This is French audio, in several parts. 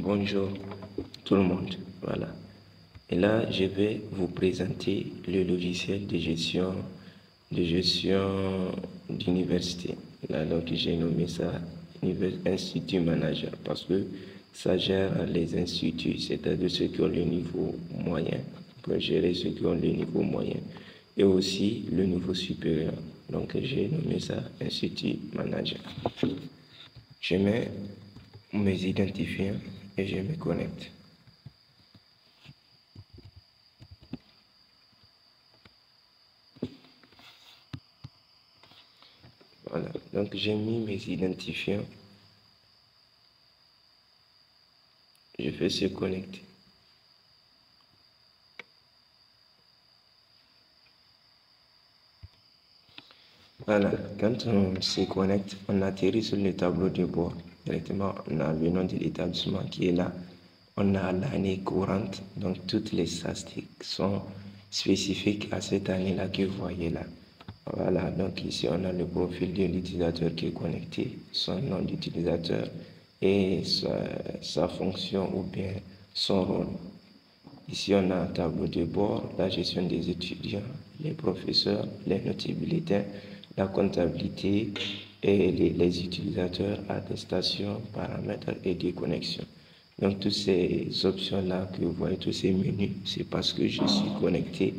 Bonjour tout le monde, voilà. Et là, je vais vous présenter le logiciel de gestion d'université. Là, donc j'ai nommé ça Institut Manager parce que ça gère les instituts, c'est-à-dire ceux qui ont le niveau moyen, pour gérer ceux qui ont le niveau moyen et aussi le niveau supérieur. Donc j'ai nommé ça Institut Manager. Je mets mes identifiants et je me connecte. Voilà, donc j'ai mis mes identifiants. Je fais se connecter. Voilà, quand on se connecte, on atterrit sur le tableau de bord. Directement, on a le nom de l'établissement qui est là. On a l'année courante, donc toutes les statistiques sont spécifiques à cette année-là que vous voyez là. Voilà, donc ici on a le profil de l'utilisateur qui est connecté, son nom d'utilisateur et sa fonction ou bien son rôle. Ici on a un tableau de bord, la gestion des étudiants, les professeurs, les notes bulletins, la comptabilité et les utilisateurs, attestation, paramètres et déconnexion. Donc toutes ces options-là que vous voyez, tous ces menus, c'est parce que je suis connecté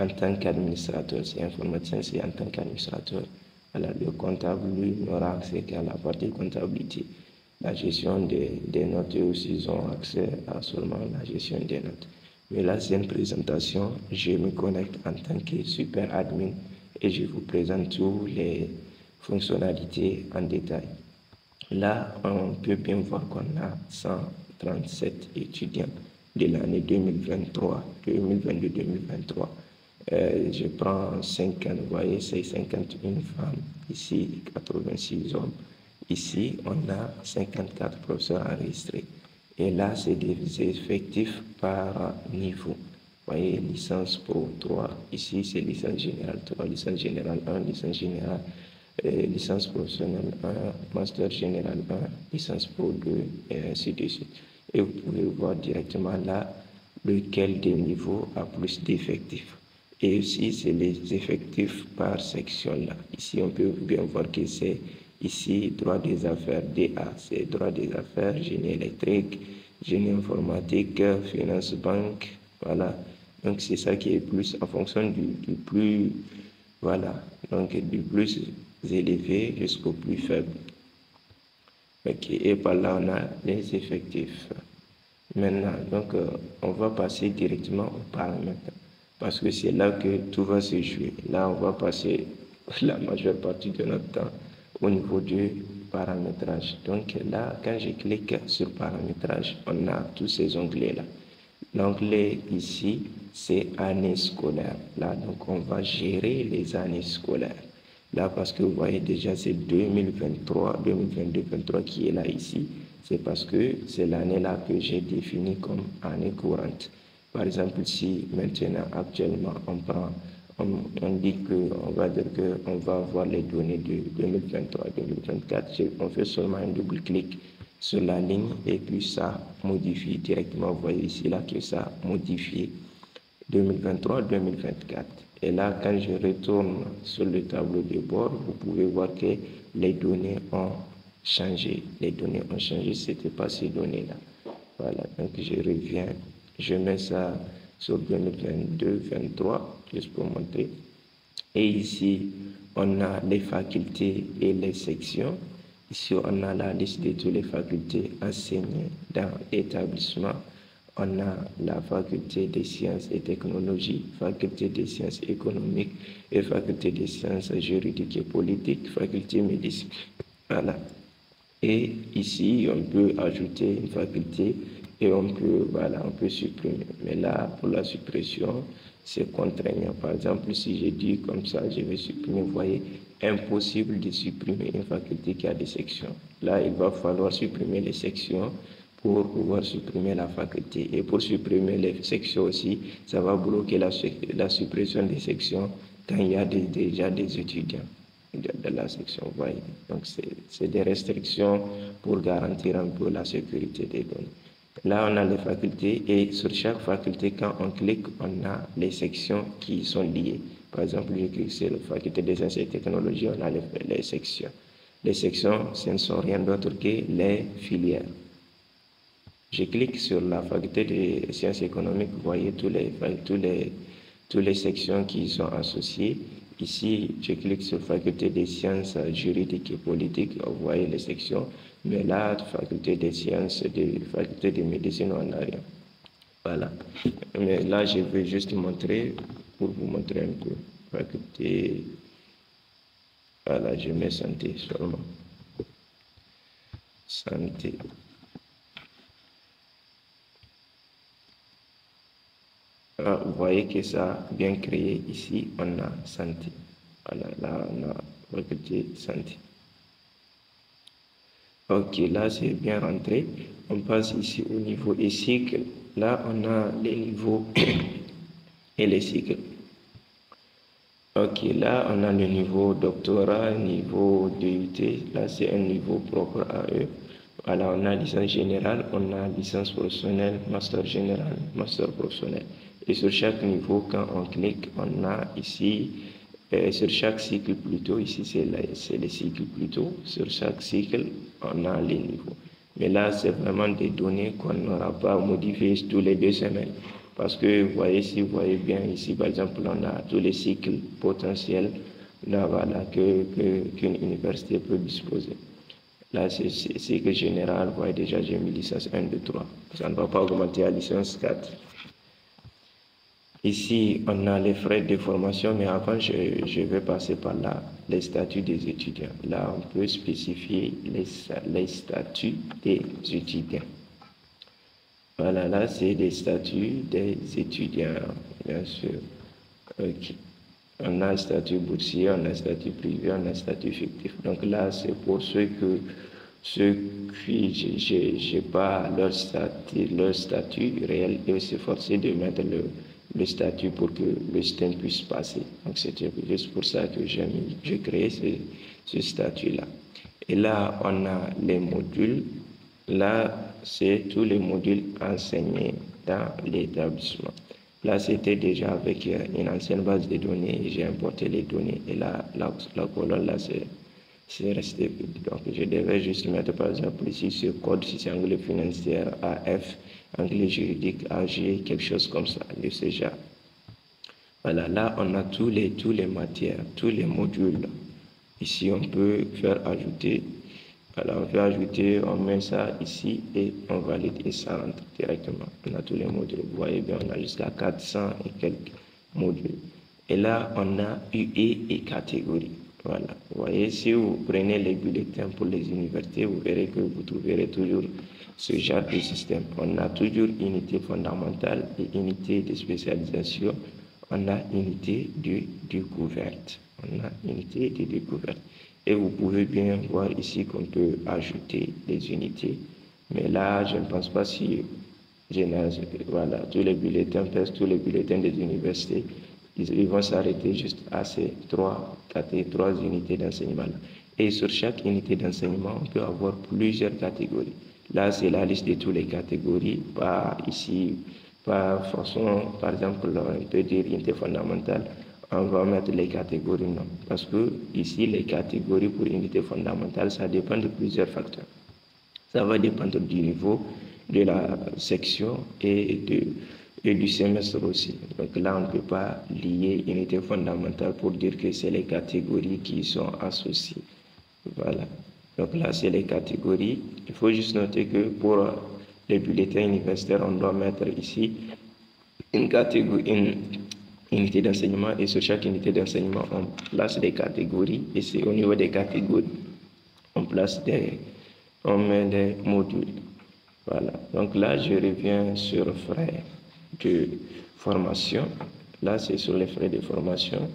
en tant qu'administrateur. C'est informaticien, c'est en tant qu'administrateur. Alors le comptable, lui, n'aura accès qu'à la partie comptabilité. La gestion des notes aussi, ils ont accès à seulement la gestion des notes. Mais là, c'est une présentation. Je me connecte en tant que super admin et je vous présente toutes les fonctionnalités en détail. Là, on peut bien voir qu'on a 137 étudiants de l'année 2023, 2022-2023. Je prends 50, vous voyez, c'est 51 femmes, ici 86 hommes. Ici, on a 54 professeurs enregistrés. Et là, c'est des effectifs par niveau. Vous voyez, licence Pro 3. Ici, c'est licence générale 3, licence générale 1, licence générale, licence professionnelle 1, master général 1, licence Pro 2, et ainsi de suite. Et vous pouvez voir directement là lequel des niveaux a plus d'effectifs. Et aussi, c'est les effectifs par section là. Ici, on peut bien voir que c'est ici droit des affaires DA, c'est droit des affaires, génie électrique, génie informatique, finance banque, voilà. Donc c'est ça qui est plus en fonction du plus, voilà, donc du plus élevé jusqu'au plus faible. Ok, et par là on a les effectifs. Maintenant, donc on va passer directement aux paramètres parce que c'est là que tout va se jouer. Là, on va passer la majeure partie de notre temps au niveau du paramétrage. Donc là, quand je clique sur paramétrage, on a tous ces onglets-là. L'onglet ici, c'est année scolaire. Là, donc on va gérer les années scolaires. Là, parce que vous voyez déjà, c'est 2023, 2022-2023 qui est là ici. C'est parce que c'est l'année-là que j'ai défini comme année courante. Par exemple, si maintenant, actuellement, on dit qu'on va dire qu'on va avoir les données de 2023-2024, on fait seulement un double-clic sur la ligne et puis ça modifie directement. Vous voyez ici là que ça modifie 2023-2024. Et là, quand je retourne sur le tableau de bord, vous pouvez voir que les données ont changé. Les données ont changé, c'était pas ces données-là. Voilà, donc je reviens, je mets ça sur 2022-2023, juste pour montrer. Et ici, on a les facultés et les sections. Ici, on a la liste de toutes les facultés enseignées dans l'établissement. On a la faculté des sciences et technologies, faculté des sciences économiques et faculté des sciences juridiques et politiques, faculté médecine. Voilà. Et ici, on peut ajouter une faculté et on peut supprimer. Mais là, pour la suppression, c'est contraignant. Par exemple, si je dis comme ça, je vais supprimer, vous voyez, impossible de supprimer une faculté qui a des sections. Là, il va falloir supprimer les sections pour pouvoir supprimer la faculté. Et pour supprimer les sections aussi, ça va bloquer la suppression des sections quand il y a déjà des étudiants de la section. Vous voyez. Donc, c'est des restrictions pour garantir un peu la sécurité des données. Là, on a les facultés et sur chaque faculté, quand on clique, on a les sections qui sont liées. Par exemple, je clique sur la faculté des sciences et technologies, on a les sections. Les sections, ce ne sont rien d'autre que les filières. Je clique sur la faculté des sciences économiques, vous voyez toutes les sections qui sont associées. Ici, je clique sur faculté des sciences juridiques et politiques, vous voyez les sections. Mais là, faculté des sciences, faculté de médecine, on n'a rien. Voilà. Mais là, je vais juste montrer, pour vous montrer un peu. Faculté, voilà, je mets santé seulement. Santé. Vous voyez que ça a bien créé ici, on a santé. Voilà, là, on a faculté santé. Ok, là, c'est bien rentré. On passe ici au niveau et cycle. Là, on a les niveaux et les cycles. Ok, là, on a le niveau doctorat, niveau DUT. Là, c'est un niveau propre à eux. Voilà, on a licence générale, on a licence professionnelle, master général, master professionnel. Et sur chaque niveau, quand on clique, on a ici, sur chaque cycle plutôt, ici c'est les cycles plutôt, sur chaque cycle, on a les niveaux. Mais là, c'est vraiment des données qu'on n'aura pas modifiées tous les 2 semaines. Parce que vous voyez, si vous voyez bien ici, par exemple, on a tous les cycles potentiels là, voilà, qu'une université peut disposer. Là, c'est cycle général, vous voyez déjà, j'ai mis licence 1, 2, 3. Ça ne va pas augmenter à licence 4. Ici, on a les frais de formation, mais avant, je vais passer par là, les statuts des étudiants. Là, on peut spécifier les statuts des étudiants. Voilà, là, c'est les statuts des étudiants, bien sûr. Ok. On a un statut boursier, on a un statut privé, on a un statut fictif. Donc là, c'est pour ceux qui j'ai pas leur statut réel et aussi forcé de mettre le statut pour que le système puisse passer. Donc c'est juste pour ça que j'ai créé ce statut-là. Et là, on a les modules. Là, c'est tous les modules enseignés dans l'établissement. Là, c'était déjà avec une ancienne base de données. J'ai importé les données et là, la colonne, là, c'est resté. Donc, je devais juste mettre, par exemple, ici, ce code, si c'est anglais financier, AF, anglais juridique, AG, quelque chose comme ça, le CEJA. Voilà, là, on a tous les matières, tous les modules. Ici, on peut faire ajouter. Voilà, on fait ajouter, on met ça ici et on valide et ça rentre directement. On a tous les modules. Vous voyez bien, on a jusqu'à 400 et quelques modules. Et là, on a UE et catégorie. Voilà. Vous voyez, si vous prenez les bulletins pour les universités, vous verrez que vous trouverez toujours ce genre de système. On a toujours unité fondamentale et unité de spécialisation. On a unité de découverte. On a unité de découverte. Et vous pouvez bien voir ici qu'on peut ajouter des unités. Mais là, je ne pense pas si voilà, tous les bulletins, presque tous les bulletins des universités, ils vont s'arrêter juste à ces trois unités d'enseignement. Et sur chaque unité d'enseignement, on peut avoir plusieurs catégories. Là, c'est la liste de toutes les catégories, pas ici, pas façon, par exemple, on peut dire unité fondamentale, on va mettre les catégories, non. Parce que ici, les catégories pour unité fondamentale, ça dépend de plusieurs facteurs. Ça va dépendre du niveau de la section et du semestre aussi. Donc là, on ne peut pas lier unité fondamentale pour dire que c'est les catégories qui sont associées. Voilà. Donc là, c'est les catégories. Il faut juste noter que pour les bulletins universitaires, on doit mettre ici une catégorie, une unité d'enseignement et sur chaque unité d'enseignement, on place des catégories et c'est au niveau des catégories, on met des modules. Voilà. Donc là, je reviens sur frais de formation. Là, c'est sur les frais de formation.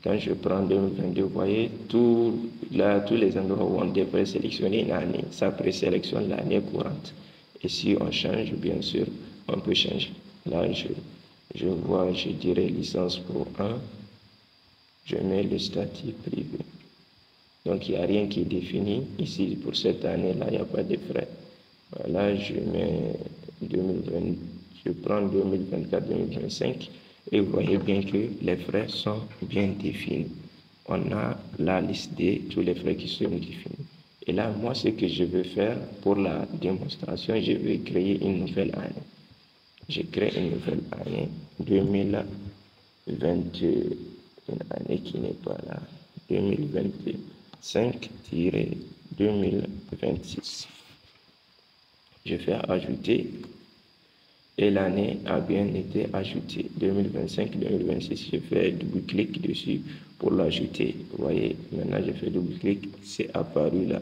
Quand je prends 2022, vous voyez, tous les endroits où on devrait sélectionner une année, ça présélectionne l'année courante. Et si on change, bien sûr, on peut changer. Là, je vois, je dirais licence pour 1. Je mets le statut privé. Donc, il n'y a rien qui est défini. Ici, pour cette année-là, il n'y a pas de frais. Voilà, je mets 2020, je prends 2024-2025 et vous voyez bien que les frais sont bien définis. On a la liste de tous les frais qui sont définis. Et là, moi, ce que je veux faire pour la démonstration, je vais créer une nouvelle année. Je crée une nouvelle année 2021, une année qui n'est pas là, 2025-2026. Je fais ajouter et l'année a bien été ajoutée, 2025-2026. Je fais double-clic dessus pour l'ajouter. Vous voyez, maintenant je fais double-clic, c'est apparu là.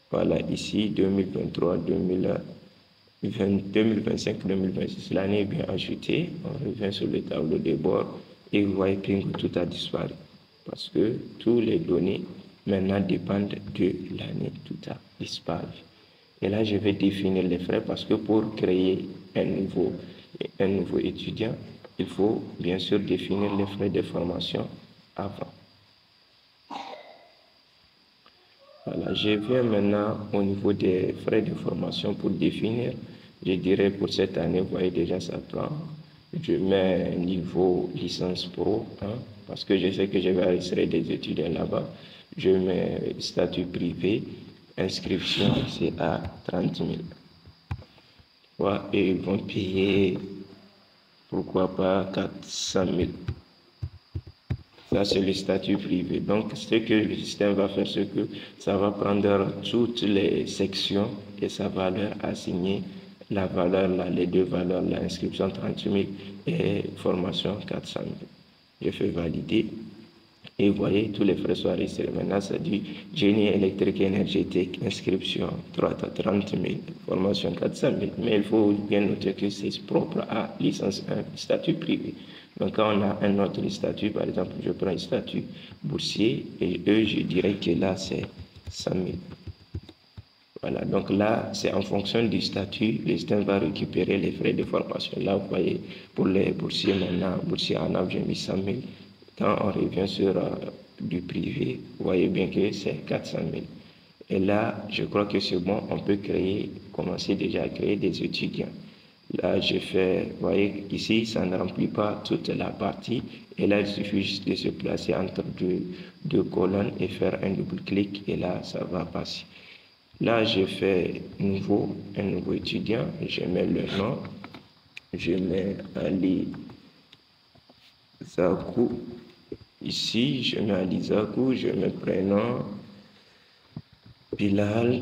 Voilà, ici 2025-2026, l'année est bien ajoutée. On revient sur le tableau de bord et vous voyez que tout a disparu. Parce que tous les données maintenant dépendent de l'année, tout a disparu. Et là, je vais définir les frais parce que pour créer un nouveau étudiant, il faut bien sûr définir les frais de formation avant. Voilà, je viens maintenant au niveau des frais de formation pour définir. Je dirais pour cette année, vous voyez déjà ça prend. Je mets niveau licence pro, parce que je sais que je vais enregistrer des étudiants là-bas. Je mets statut privé, inscription, c'est à 30 000. Ouais, et ils vont payer, pourquoi pas, 400 000. Ça, c'est le statut privé. Donc, ce que le système va faire, c'est que ça va prendre toutes les sections et ça va leur assigner la valeur, là, les deux valeurs, l'inscription 30 000 et formation 400 000. Je fais valider. Et vous voyez, tous les frais sont enregistrés. Maintenant, ça dit génie électrique et énergétique, inscription 30 000, formation 400 000. Mais il faut bien noter que c'est propre à licence 1, statut privé. Donc, quand on a un autre statut, par exemple, je prends un statut boursier et eux, je dirais que là, c'est 100 000. Voilà, donc là, c'est en fonction du statut, le système va récupérer les frais de formation. Là, vous voyez, pour les boursiers maintenant, boursier en âge, j'ai mis 100 000. Quand on revient sur du privé, vous voyez bien que c'est 400 000. Et là, je crois que c'est bon, on peut commencer déjà à créer des étudiants. Là, je fais, vous voyez, ici, ça ne remplit pas toute la partie. Et là, il suffit juste de se placer entre deux colonnes et faire un double-clic. Et là, ça va passer. Là, je fais un nouveau étudiant. Je mets le nom. Je mets Ali Zakou. Ici, je mets Ali Zakou. Je mets prénom. Bilal.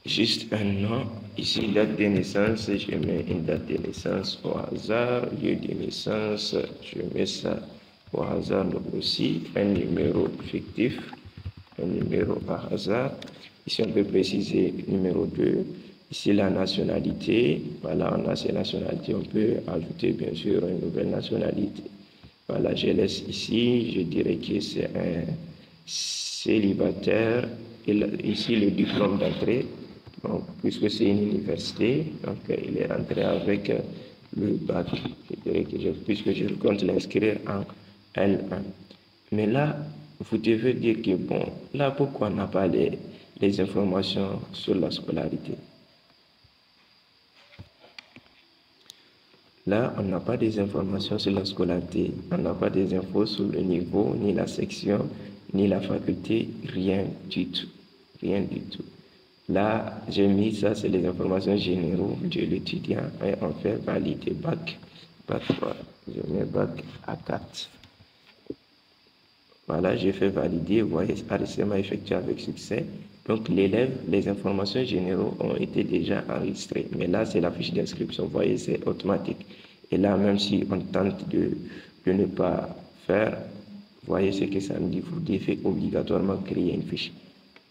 Juste un nom. Ici, date de naissance, je mets une date de naissance au hasard. Lieu de naissance, je mets ça au hasard aussi. Un numéro fictif, un numéro par hasard. Ici, on peut préciser numéro 2. Ici, la nationalité. Voilà, on a ces nationalités. On peut ajouter, bien sûr, une nouvelle nationalité. Voilà, je laisse ici. Je dirais que c'est un célibataire. Et là, ici, le diplôme d'entrée. Donc, puisque c'est une université, donc il est rentré avec le bac. Je dirais que puisque je compte l'inscrire en L1. Mais là, vous devez dire que bon, là, pourquoi on n'a pas les informations sur la scolarité? Là, on n'a pas des informations sur la scolarité. On n'a pas des infos sur le niveau, ni la section, ni la faculté, rien du tout. Rien du tout. Là, j'ai mis ça, c'est les informations générales de l'étudiant et on fait valider bac 3. Je mets bac à 4. Voilà, j'ai fait valider, vous voyez, enregistrement effectué avec succès. Donc, l'élève, les informations générales ont été déjà enregistrées. Mais là, c'est la fiche d'inscription, vous voyez, c'est automatique. Et là, même si on tente de ne pas faire, vous voyez ce que ça me dit, vous devez obligatoirement créer une fiche.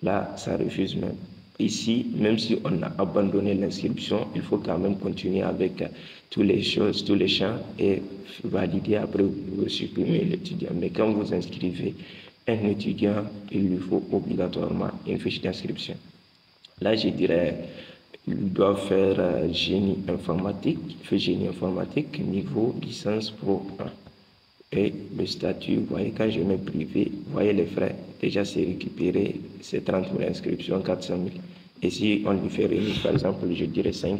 Là, ça refuse même. Ici, même si on a abandonné l'inscription, il faut quand même continuer avec toutes les choses, tous les champs et valider. Après, vous supprimez l'étudiant. Mais quand vous inscrivez un étudiant, il lui faut obligatoirement une fiche d'inscription. Là, je dirais, il doit faire génie informatique, niveau licence pro 1. Et le statut, vous voyez, quand je mets privé, vous voyez les frais. Déjà, c'est récupéré, c'est 30 000 inscriptions, 400 000. Et si on lui fait remise, par exemple, je dirais 5%,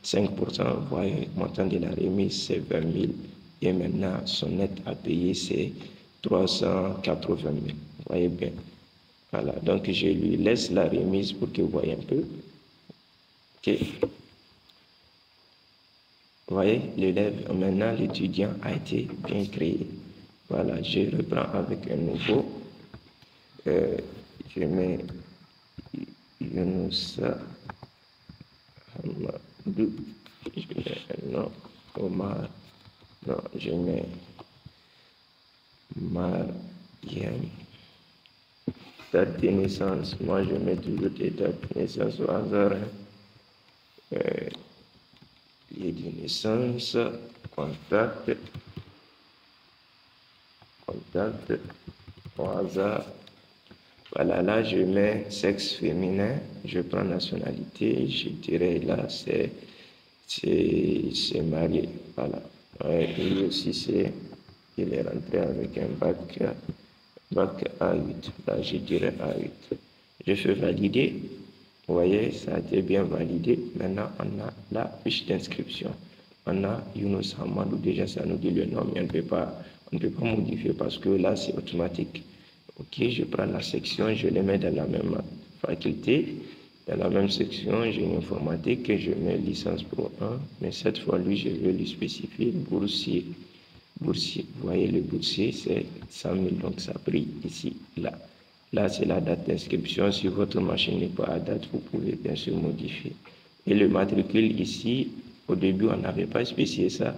vous voyez, le montant de la remise, c'est 20 000. Et maintenant, son net à payer, c'est 380 000. Vous voyez bien. Voilà, donc je lui laisse la remise pour que vous voyez un peu. Ok. Vous voyez, l'élève, maintenant l'étudiant a été bien créé. Voilà, je reprends avec un nouveau. Je mets Younous Hamadou. Je mets un nom, Omar. Non, je mets Mariam. Date de naissance, moi je mets toujours des dates de naissance au hasard. Lieu de naissance, contact au hasard. Voilà, là je mets sexe féminin, je prends nationalité, je dirais là c'est marié. Voilà. Lui aussi il est rentré avec un bac A8. Là je dirais A8. Je fais valider. Vous voyez, ça a été bien validé. Maintenant, on a la fiche d'inscription. On a Younous Hamadou, déjà ça nous dit le nom, mais on ne peut pas modifier parce que là c'est automatique. Ok, je prends la section, je les mets dans la même faculté. Dans la même section, j'ai une informatique et je mets licence pro 1. Mais cette fois, lui, je vais lui spécifier boursier. Boursier, vous voyez, le boursier, c'est 100 000, donc ça brille ici, là. Là, c'est la date d'inscription. Si votre machine n'est pas à date, vous pouvez bien sûr modifier. Et le matricule ici, au début, on n'avait pas spécifié ça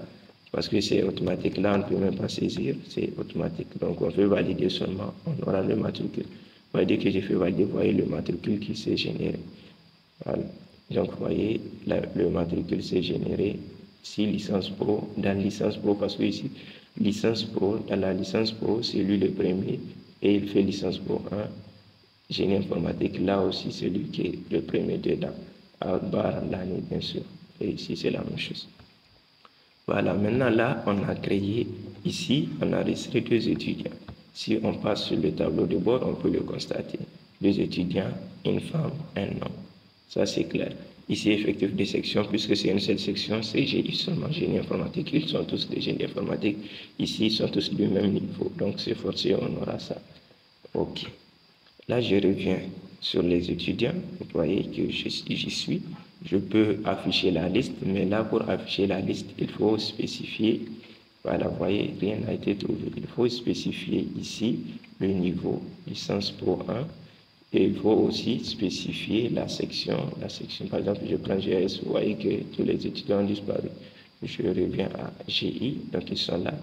parce que c'est automatique. Là, on ne peut même pas saisir, c'est automatique. Donc, on fait valider seulement, on aura le matricule. Dès que j'ai fait valider, vous voyez le matricule qui s'est généré. Voilà. Donc, vous voyez, le matricule s'est généré ici, licence pro, dans licence pro, parce que ici, licence pro, dans la licence pro, c'est lui le premier, et il fait licence pro 1, génie informatique, là aussi, c'est lui qui est le premier dedans, à barre l'année, bien sûr. Et ici, c'est la même chose. Voilà, maintenant là, on a créé, ici, on a enregistré 2 étudiants. Si on passe sur le tableau de bord, on peut le constater. 2 étudiants, une femme, un homme. Ça, c'est clair. Ici, effectif de section, puisque c'est une seule section, c'est GI seulement, génie informatique. Ils sont tous des génies informatiques. Ici, ils sont tous du même niveau. Donc, c'est forcé, on aura ça. OK. Là, je reviens sur les étudiants. Vous voyez que j'y suis. Je peux afficher la liste, mais là, pour afficher la liste, il faut spécifier. Voilà, vous voyez, rien n'a été trouvé. Il faut spécifier ici le niveau licence pro 1. Et il faut aussi spécifier la section. Par exemple, je prends GS, vous voyez que tous les étudiants ont disparu. Je reviens à GI, donc ils sont là.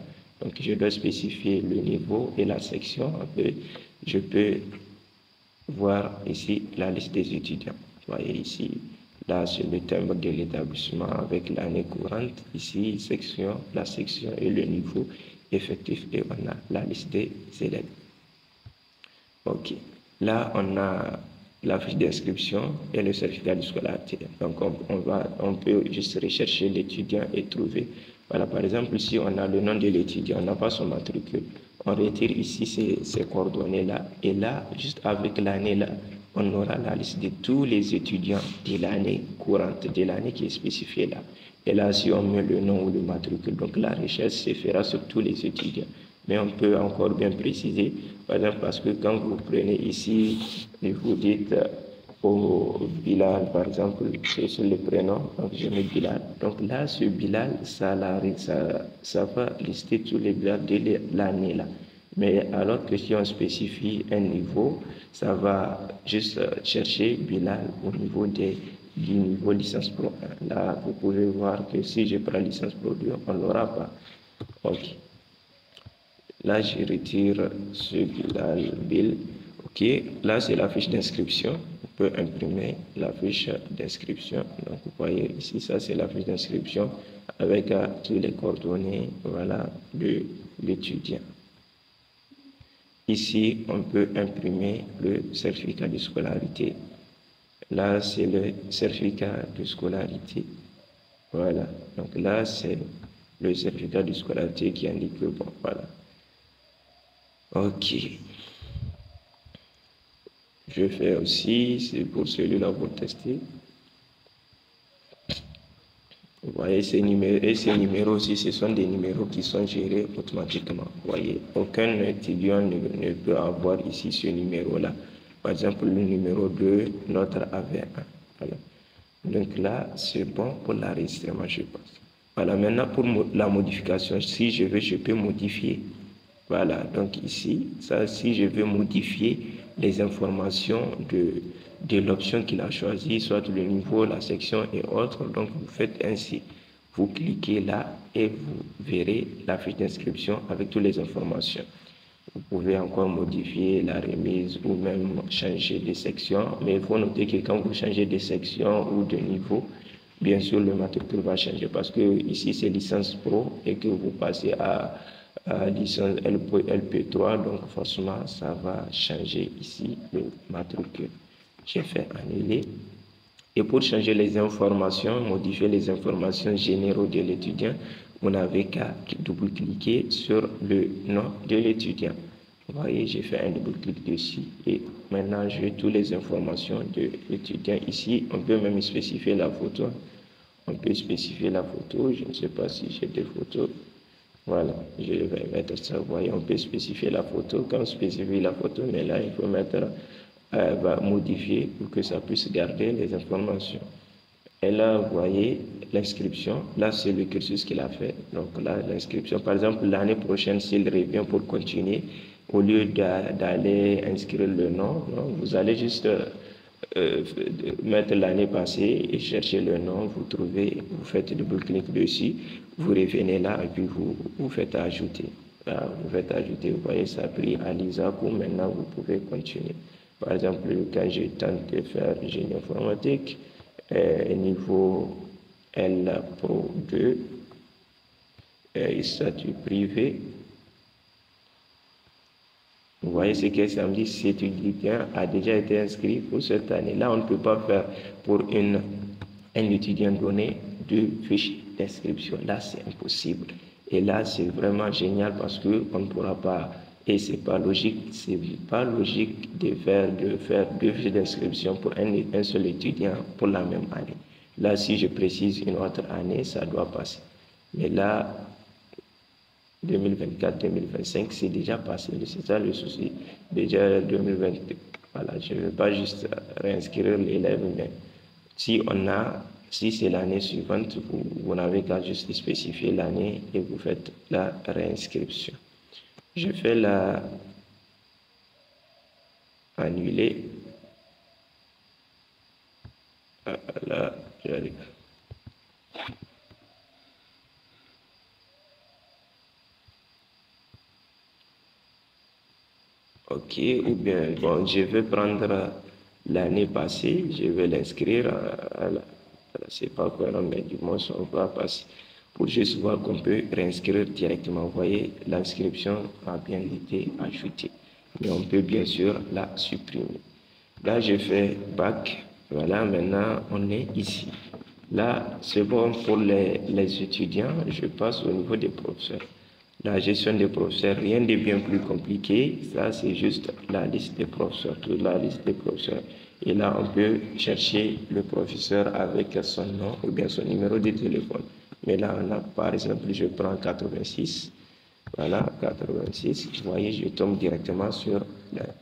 Donc, je dois spécifier le niveau et la section. Je peux voir ici la liste des étudiants. Vous voyez ici, là, c'est le timbre de l'établissement avec l'année courante. Ici, section, la section et le niveau effectif. Et on a la liste des élèves. OK. Là, on a la fiche d'inscription et le certificat de scolarité. Donc, on peut juste rechercher l'étudiant et trouver. Voilà, par exemple, si on a le nom de l'étudiant, on n'a pas son matricule, on retire ici ces coordonnées-là. Et là, juste avec l'année-là, on aura la liste de tous les étudiants de l'année courante, de l'année qui est spécifiée là. Et là, si on met le nom ou le matricule, donc la recherche se fera sur tous les étudiants. Mais on peut encore bien préciser, par exemple, parce que quand vous prenez ici et vous dites au Bilal, par exemple, c'est sur le prénom, donc je mets Bilal. Donc là, ce Bilal, ça va lister tous les Bilal de l'année là. Mais alors que si on spécifie un niveau, ça va juste chercher Bilal au niveau du niveau licence pro 1. Là, vous pouvez voir que si je prends licence pro 2, on ne l'aura pas. OK. Là, je retire ce Bilal Bill. OK. Là, c'est la fiche d'inscription. On peut imprimer la fiche d'inscription. Donc, vous voyez ici, ça, c'est la fiche d'inscription avec tous les coordonnées, voilà, de l'étudiant. Ici, on peut imprimer le certificat de scolarité. Là, c'est le certificat de scolarité. Voilà. Donc là, c'est le certificat de scolarité qui indique que, bon, voilà. OK. Je fais aussi, c'est pour celui-là pour tester. Vous voyez, ces numéros aussi, ce sont des numéros qui sont gérés automatiquement. Vous voyez, aucun étudiant ne peut avoir ici ce numéro-là. Par exemple, le numéro 2, notre avait 1. Voilà. Donc là, c'est bon pour l'enregistrement, je pense. Voilà, maintenant pour la modification, si je veux, je peux modifier. Voilà, donc ici, ça, si je veux modifier les informations de l'option qu'il a choisi, soit le niveau, la section et autres, donc vous faites ainsi. Vous cliquez là et vous verrez la fiche d'inscription avec toutes les informations. Vous pouvez encore modifier la remise ou même changer de section, mais il faut noter que quand vous changez de section ou de niveau, bien sûr le matricule va changer parce que ici c'est licence pro et que vous passez à licence LP3, donc forcément ça va changer ici le matricule. J'ai fait annuler. Et pour changer les informations, modifier les informations généraux de l'étudiant, vous n'avez qu'à double-cliquer sur le nom de l'étudiant. Vous voyez, j'ai fait un double-clic dessus et maintenant j'ai toutes les informations de l'étudiant ici. On peut même spécifier la photo. On peut spécifier la photo. Je ne sais pas si j'ai des photos. Voilà, je vais mettre ça. Vous voyez, on peut spécifier la photo. Quand on spécifie la photo, mais là, il faut mettre, modifier pour que ça puisse garder les informations. Et là, vous voyez l'inscription. Là, c'est le cursus qu'il a fait. Donc là, l'inscription. Par exemple, l'année prochaine, s'il revient pour continuer, au lieu d'aller inscrire le nom, non, vous allez juste mettre l'année passée et chercher le nom, vous trouvez, vous faites double-clic dessus, vous revenez là et puis vous faites ajouter. Là, vous faites ajouter, vous voyez, ça a pris à l'ISACO, maintenant vous pouvez continuer. Par exemple, quand je tente de faire génie informatique, niveau L Pro 2, statut privé, vous voyez ce que ça me dit, cet étudiant a déjà été inscrit pour cette année. Là, on ne peut pas faire pour un étudiant donné deux fiches d'inscription. Là, c'est impossible. Et là, c'est vraiment génial parce qu'on ne pourra pas, et c'est pas logique de faire deux fiches d'inscription pour un seul étudiant pour la même année. Là, si je précise une autre année, ça doit passer. Mais là, 2024-2025, c'est déjà passé. C'est ça le souci. Déjà 2020, voilà, je ne veux pas juste réinscrire l'élève, mais si c'est l'année suivante, vous n'avez qu'à juste spécifier l'année et vous faites la réinscription. Je fais la annuler. Là, j'arrive. Ok, ou bien, bon, je vais prendre l'année passée, je vais l'inscrire c'est pas quoi, mais du moins, on va passer pour juste voir qu'on peut réinscrire directement. Vous voyez, l'inscription a bien été ajoutée, mais on peut bien sûr la supprimer. Là, je fais back. Voilà, maintenant, on est ici. Là, c'est bon pour les étudiants. Je passe au niveau des professeurs. La gestion des professeurs, rien de bien plus compliqué. Ça, c'est juste la liste des professeurs, toute la liste des professeurs. Et là, on peut chercher le professeur avec son nom ou bien son numéro de téléphone. Mais là, on a, par exemple, je prends 86. Voilà, 86. Vous voyez, je tombe directement sur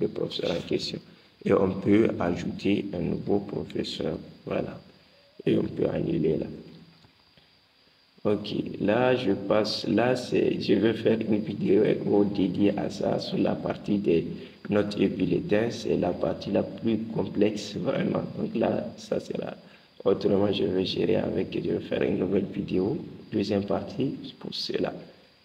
le professeur en question. Et on peut ajouter un nouveau professeur. Voilà. Et on peut annuler là. Ok, là je passe, je vais faire une vidéo dédiée à ça sur la partie des notes et bulletins. C'est la partie la plus complexe vraiment. Donc là, ça sera. Autrement, je vais faire une nouvelle vidéo, deuxième partie pour cela.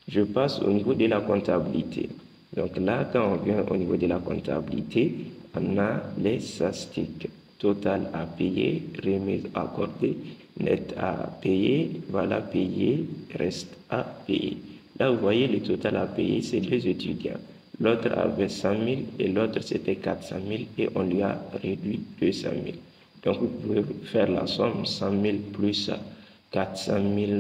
Je passe au niveau de la comptabilité. Donc là, quand on vient au niveau de la comptabilité, on a les statistiques. Total à payer, remise accordée, net à payer, voilà payer, reste à payer. Là, vous voyez, le total à payer, c'est deux étudiants. L'autre avait 100 000 et l'autre c'était 400 000 et on lui a réduit 200 000. Donc, vous pouvez faire la somme 100 000 plus 400 000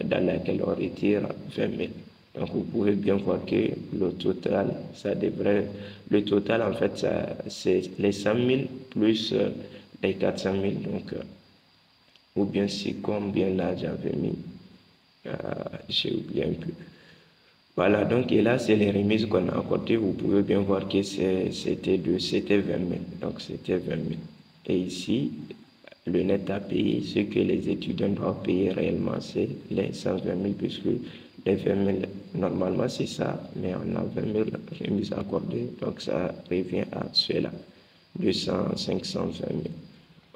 dans laquelle on retire 20 000. Donc, vous pouvez bien voir que le total, le total, en fait, c'est les 100 000 plus les 400 000. Donc, ou bien c'est combien là j'avais mis, j'ai oublié un peu. Voilà, donc, et là, c'est les remises qu'on a accordées. Vous pouvez bien voir que c'était 20 000. Donc, c'était 20 000. Et ici, le net à payer, ce que les étudiants doivent payer réellement, c'est les 120 000, puisque les 20 000, normalement, c'est ça, mais on a 20 000 remises accordées, donc ça revient à cela, 200, 520 000.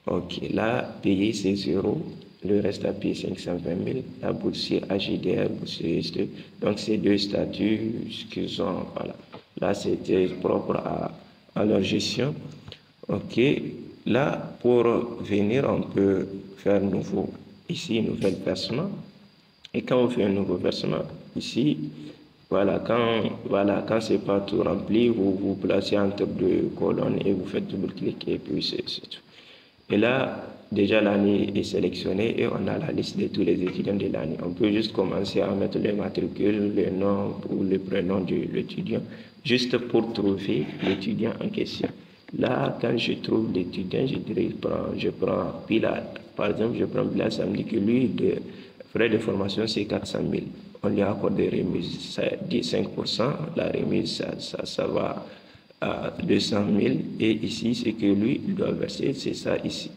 Ok, là, payer, c'est 0. Le reste à payer, 520 000. La boursier AGDR, boursier ST. Donc, ces deux statuts qu'ils ont, voilà. Là, c'était propre à leur gestion. Ok, là, pour venir, on peut faire nouveau, ici, nouvel versement. Et quand on fait un nouveau versement, ici, voilà, quand c'est pas tout rempli, vous placez entre deux colonnes et vous faites double-clic et puis c'est tout. Et là, déjà l'année est sélectionnée et on a la liste de tous les étudiants de l'année. On peut juste commencer à mettre les matricules, le nom ou le prénom de l'étudiant, juste pour trouver l'étudiant en question. Là, quand je trouve l'étudiant, je prends Pilar. Par exemple, je prends Pilar, ça me dit que lui, de frais de formation, c'est 400 000. On lui accorde des remises, ça dit 5%. La remise, ça va à 200 000. Et ici, c'est que lui, il doit verser, c'est ça ici.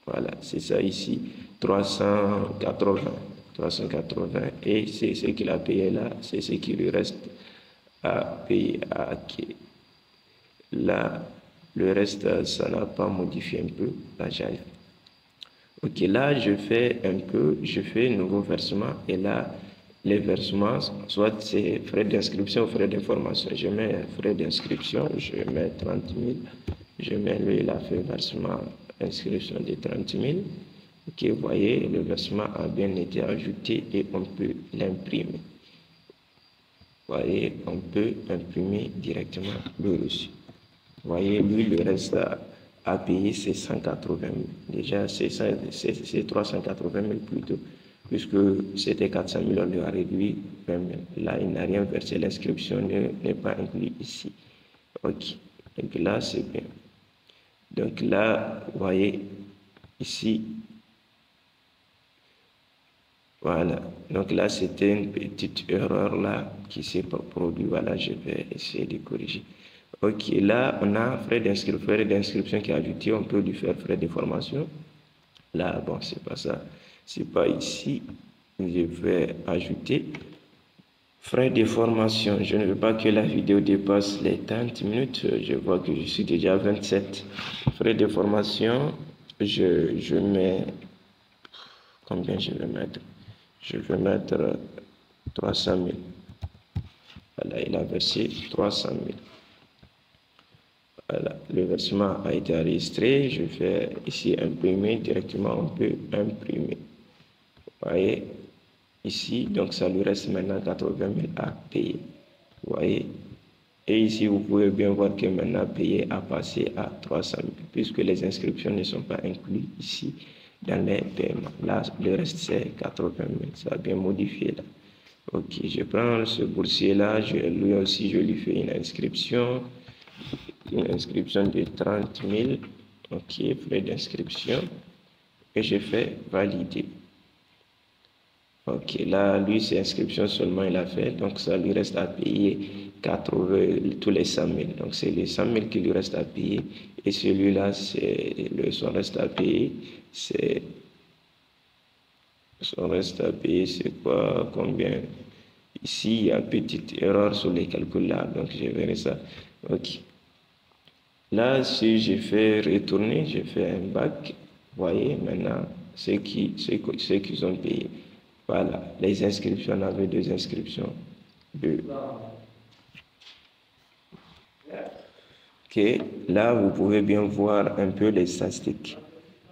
Voilà, c'est ça ici, 380. 380. Et c'est ce qu'il a payé là, c'est ce qui lui reste à payer à qui. Là, le reste, ça n'a pas modifié un peu. Là, j'arrive. Ok, là, je fais nouveau versement. Et là, les versements, soit c'est frais d'inscription ou frais d'information. Je mets frais d'inscription, je mets 30 000. Je mets lui, il a fait versement inscription de 30 000. Ok, vous voyez, le versement a bien été ajouté et on peut l'imprimer. Vous voyez, on peut imprimer directement le reçu. Vous voyez, lui, le reste à payer, c'est 180 000. Déjà, c'est 380 000 plutôt, puisque c'était 400 000, on lui a réduit 20 000. Là, il n'a rien versé, l'inscription n'est pas inclue ici. Ok, donc là, c'est bien. Donc là, vous voyez, ici, voilà. Donc là, c'était une petite erreur là qui s'est produite. Voilà, je vais essayer de corriger. Ok, là, on a frais d'inscription qui est ajouté. On peut lui faire frais de formation. Là, bon, c'est pas ça. C'est pas ici. Je vais ajouter frais de formation. Je ne veux pas que la vidéo dépasse les 30 minutes. Je vois que je suis déjà à 27. Frais de formation, je mets... Combien je vais mettre? Je vais mettre 300 000. Voilà, il a versé 300 000. Voilà, le versement a été enregistré. Je fais ici imprimer. Directement, on peut imprimer. Vous voyez, ici, donc ça lui reste maintenant 80 000 à payer. Vous voyez, et ici, vous pouvez bien voir que maintenant, payer a passé à 300 000, puisque les inscriptions ne sont pas incluses ici dans les paiements. Là, le reste, c'est 80 000. Ça a bien modifié là. Ok, je prends ce boursier-là, lui aussi, je lui fais une inscription de 30 000. Ok, frais d'inscription. Et je fais valider. Ok, là, lui, c'est inscription seulement, il a fait. Donc, ça lui reste à payer 80, tous les 100 000. Donc, c'est les 100 000 qui lui reste à payer. Et celui-là, son reste à payer, c'est... Son reste à payer, c'est quoi, combien? Ici, il y a une petite erreur sur les calculs là. Donc, je verrai ça. Ok. Là, si je fais retourner, je fais un bac. Vous voyez, maintenant, ceux qui ont payé. Voilà, les inscriptions, on avait deux inscriptions. Ok, là, vous pouvez bien voir un peu les statistiques.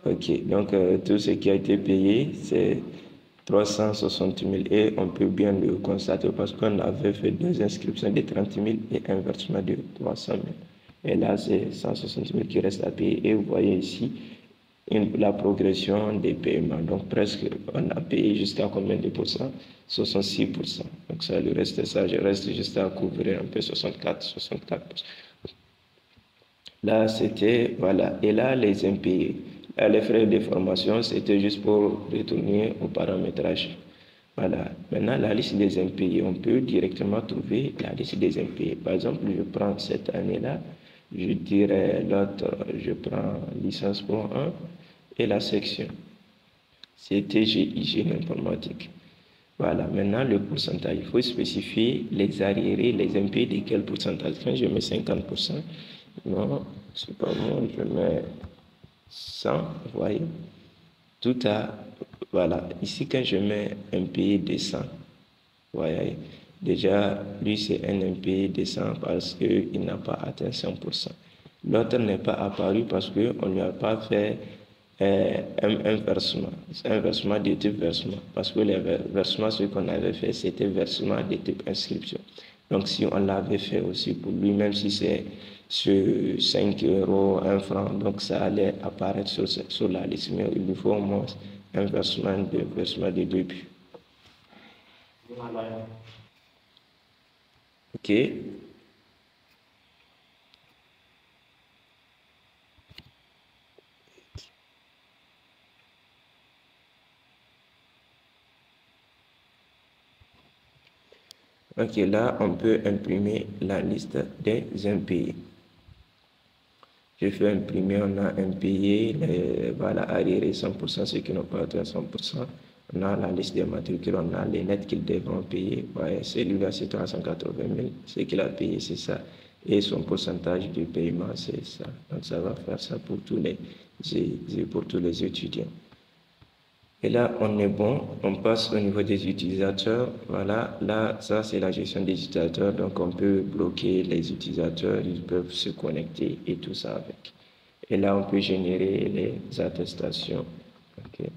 Ok, donc tout ce qui a été payé, c'est 360 000 et on peut bien le constater parce qu'on avait fait deux inscriptions de 30 000 et un versement de 300 000. Et là, c'est 160 000 qui reste à payer. Et vous voyez ici, la progression des paiements. Donc presque, on a payé jusqu'à combien de pourcents? 66%. Donc ça, le reste, ça, je reste juste à couvrir un peu 64%. Là, c'était, voilà. Et là, les impayés. Là, les frais de formation, c'était juste pour retourner au paramétrage. Voilà. Maintenant, la liste des impayés, on peut directement trouver la liste des impayés. Par exemple, je prends cette année-là, je dirais l'autre, je prends licence pour 1 et la section. C'était hygiène informatique. Voilà, maintenant le pourcentage, il faut spécifier les arriérés, les impayés de quel pourcentage. Quand je mets 50%, non, c'est pas bon, je mets 100, vous voyez. Tout à, voilà, ici quand je mets impayé de 100, vous voyez, déjà lui c'est un impayé de 100 parce qu'il n'a pas atteint 100%. L'autre n'est pas apparu parce qu'on ne lui a pas fait un versement de type versement, parce que les versements, ce qu'on avait fait, c'était versement de type inscription. Donc, si on l'avait fait aussi pour lui, même si c'est sur 5 euros, 1 franc, donc ça allait apparaître sur la liste, mais il lui faut au moins un versement de début. Ok. Ok, là, on peut imprimer la liste des impayés. Je fais imprimer, on a impayé, voilà, arriéré 100%, ceux qui n'ont pas atteint 100%. On a la liste des matricules, on a les nets qu'ils devront payer. Ouais, celui-là, c'est 380 000. Ce qu'il a payé, c'est ça. Et son pourcentage de paiement, c'est ça. Donc, ça va faire ça pour tous les étudiants. Et là, on est bon, on passe au niveau des utilisateurs. Voilà, là, ça, c'est la gestion des utilisateurs. Donc, on peut bloquer les utilisateurs, ils peuvent se connecter et tout ça avec. Et là, on peut générer les attestations. Okay.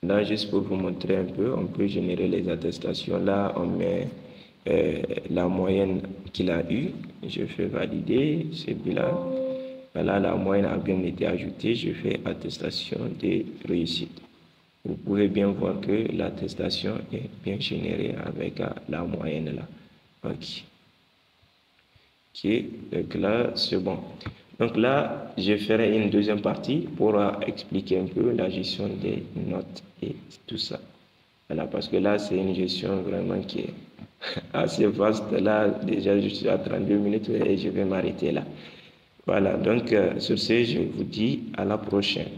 Là, juste pour vous montrer un peu, on peut générer les attestations. Là, on met la moyenne qu'il a eue. Je fais valider celui-là. Voilà, la moyenne a bien été ajoutée. Je fais attestation de réussite. Vous pouvez bien voir que l'attestation est bien générée avec la moyenne là. Ok. Ok, donc là, c'est bon. Donc là, je ferai une deuxième partie pour expliquer un peu la gestion des notes et tout ça. Voilà, parce que là, c'est une gestion vraiment qui est assez vaste. Là, déjà, je suis à 32 minutes et je vais m'arrêter là. Voilà, donc sur ce, je vous dis à la prochaine.